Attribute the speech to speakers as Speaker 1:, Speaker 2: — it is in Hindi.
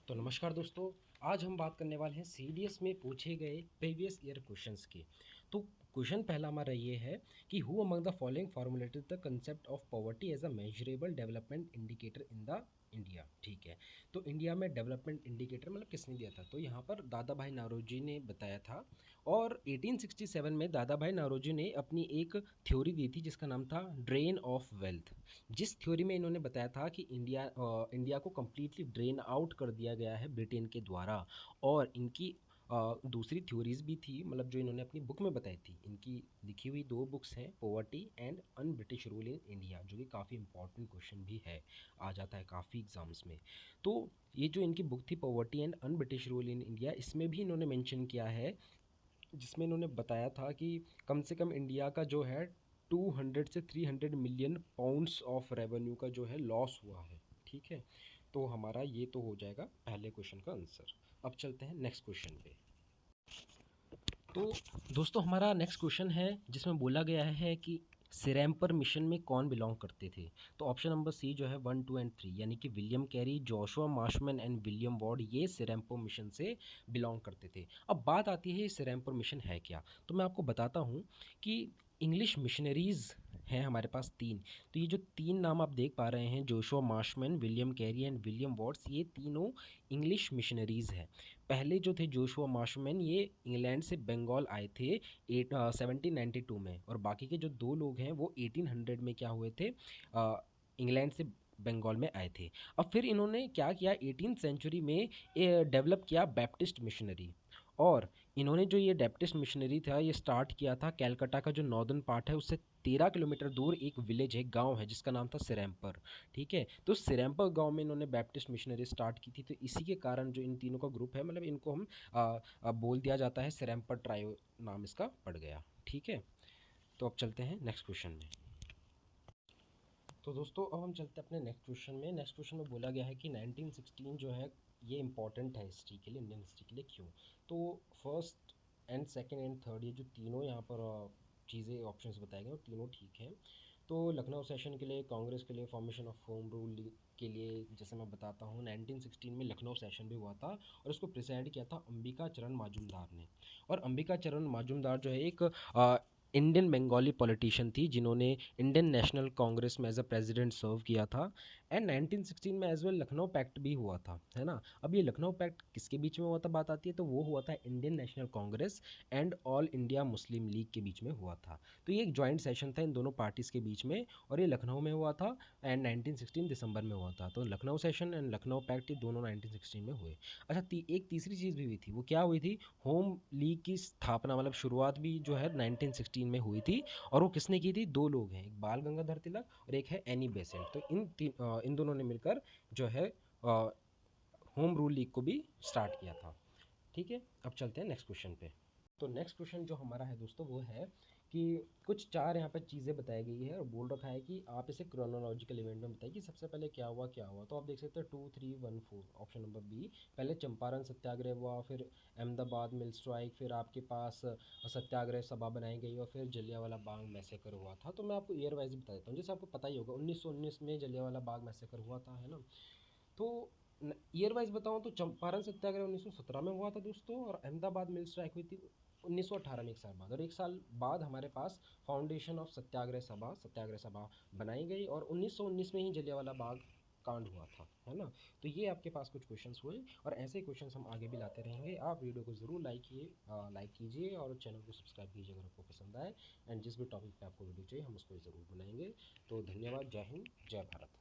Speaker 1: तो नमस्कार दोस्तों। आज हम बात करने वाले हैं सीडीएस में पूछे गए प्रीवियस ईयर क्वेश्चंस की। तो क्वेश्चन पहला हमारा ये है कि who among the following formulated the concept of poverty as a measurable development indicator in the India. ठीक है, तो इंडिया में डेवलपमेंट इंडिकेटर मतलब किसने दिया था? तो यहाँ पर दादा भाई नौरोजी ने बताया था। और 1867 में दादा भाई नौरोजी ने अपनी एक थ्योरी दी थी जिसका नाम था ड्रेन ऑफ वेल्थ। जिस थ्योरी में इन्होंने बताया था कि इंडिया को कम्प्लीटली ड्रेन आउट कर दिया गया है ब्रिटेन के द्वारा। और इनकी दूसरी थ्योरीज भी थी, मतलब जो इन्होंने अपनी बुक में बताई थी। इनकी लिखी हुई दो बुक्स हैं, poverty and un British rule in India, जो कि काफ़ी इंपॉर्टेंट क्वेश्चन भी है, आ जाता है काफ़ी एग्जाम्स में। तो ये जो इनकी बुक थी poverty and un British rule in India, इसमें भी इन्होंने मेंशन किया है, जिसमें इन्होंने बताया था कि कम से कम इंडिया का जो है 200 से 300 मिलियन पाउंड्स ऑफ रेवेन्यू का जो है लॉस हुआ है। ठीक है, तो हमारा ये तो हो जाएगा पहले क्वेश्चन का आंसर। अब चलते हैं नेक्स्ट क्वेश्चन पे। तो दोस्तों हमारा नेक्स्ट क्वेश्चन है जिसमें बोला गया है कि सिरैम्पर मिशन में कौन बिलोंग करते थे? तो ऑप्शन नंबर सी जो है 1, 2 एंड 3, यानी कि William Carey, Joshua Marshman and William Ward, ये सिरैम्पर मिशन से बिलोंग करते थे। अब बात आती है ये सिरैम्पर मिशन है क्या? तो मैं आपको बताता हूँ कि इंग्लिश मिशनरीज़ हैं हमारे पास तीन। तो ये जो तीन नाम आप देख पा रहे हैं, Joshua Marshman, William Carey and William wards, ये तीनों इंग्लिश मिशनरीज़ हैं। पहले जो थे जोशुआ मार्शमैन, ये इंग्लैंड से बंगाल आए थे 1792 में। और बाकी के जो दो लोग हैं वो 1800 में क्या हुए थे, इंग्लैंड से बंगाल में आए थे। अब फिर इन्होंने क्या किया, 18th सेंचुरी में डेवलप किया बैप्टिस्ट मिशनरी। और इन्होंने जो ये बैप्टिस्ट मिशनरी था ये स्टार्ट किया था कैलकाटा का जो नॉर्दर्न पार्ट है उससे 13 किलोमीटर दूर एक विलेज है, गांव है, जिसका नाम था सिरैम्पर। ठीक है, तो सिरैम्पर गांव में इन्होंने बैप्टिस्ट मिशनरी स्टार्ट की थी। तो इसी के कारण जो इन तीनों का ग्रुप है, मतलब इनको हम बोल दिया जाता है सिरैम्पर ट्रायो, नाम इसका पड़ गया। ठीक है, तो अब चलते हैं नेक्स्ट क्वेश्चन में। तो दोस्तों अब हम चलते हैं अपने नेक्स्ट क्वेश्चन में। नेक्स्ट क्वेश्चन में बोला गया है कि 1916 जो है ये इंपॉर्टेंट है हिस्ट्री के लिए, इंडियन हिस्ट्री के लिए। क्यों? तो first and second and third, ये जो तीनों यहाँ पर चीज़ें ऑप्शंस बताए गए वो तीनों ठीक हैं। तो लखनऊ सेशन के लिए, कांग्रेस के लिए, फॉर्मेशन ऑफ होम रूल के लिए, जैसे मैं बताता हूँ 1916 में लखनऊ सेशन भी हुआ था और उसको प्रेसिडेंट किया था अंबिका चरण मजूमदार ने। और अंबिका चरण मजूमदार जो है एक इंडियन बंगाली पॉलिटिशियन थी जिन्होंने इंडियन नेशनल कांग्रेस में एज अ प्रेसिडेंट सर्व किया था। एंड 1916 में एज वेल लखनऊ पैक्ट भी हुआ था, है ना। अब ये लखनऊ पैक्ट किसके बीच में हुआ था बात आती है, तो वो हुआ था Indian national Congress and all India Muslim league के बीच में हुआ था। तो ये एक जॉइंट सेशन था इन दोनों पार्टीज़ के बीच में और ये लखनऊ में हुआ था एंड 1916 दिसंबर में हुआ था। तो Lucknow session and Lucknow pact ये दोनों 1916 में हुए। अच्छा, एक तीसरी चीज़ भी हुई थी, वो क्या हुई थी? होम लीग की स्थापना, मतलब शुरुआत भी जो है 1916 में हुई थी। और वो किसने की थी? दो लोग हैं, एक बाल गंगाधर तिलक और एक है एनी बेसेंट। तो इन दोनों ने मिलकर जो है होम रूल लीग को भी स्टार्ट किया था। ठीक है, अब चलते हैं नेक्स्ट क्वेश्चन पे। तो नेक्स्ट क्वेश्चन जो हमारा है दोस्तों वो है कि कुछ चार यहाँ पर चीज़ें बताई गई है और बोल रखा है कि आप इसे क्रोनोलॉजिकल इवेंट में बताइए कि सबसे पहले क्या हुआ क्या हुआ। तो आप देख सकते हैं 2, 3, 1, 4, ऑप्शन नंबर बी। पहले चंपारण सत्याग्रह हुआ, फिर अहमदाबाद मिल स्ट्राइक, फिर आपके पास सत्याग्रह सभा बनाई गई और फिर जलियांवाला बाग मैसेकर हुआ था। तो मैं आपको ईयर वाइज बता देता हूँ, जैसे आपको पता ही होगा 1919 में जलियांवाला बाग मैसेकर हुआ था, है ना। तो ईयर वाइज बताऊँ तो चंपारण सत्याग्रह 1917 में हुआ था दोस्तों, और अहमदाबाद मिल स्ट्राइक हुई थी 1918 में, एक साल बाद। और एक साल बाद हमारे पास फाउंडेशन ऑफ सत्याग्रह सभा बनाई गई और 1919 में ही जलियांवाला बाग कांड हुआ था, है ना। तो ये आपके पास कुछ क्वेश्चंस हुए और ऐसे ही क्वेश्चंस हम आगे भी लाते रहेंगे। आप वीडियो को ज़रूर लाइक कीजिए और चैनल को सब्सक्राइब कीजिए अगर आपको पसंद आए। एंड जिस भी टॉपिक पे आपको वीडियो चाहिए हम उसको ज़रूर बनाएंगे। तो धन्यवाद, जय हिंद, जय भारत।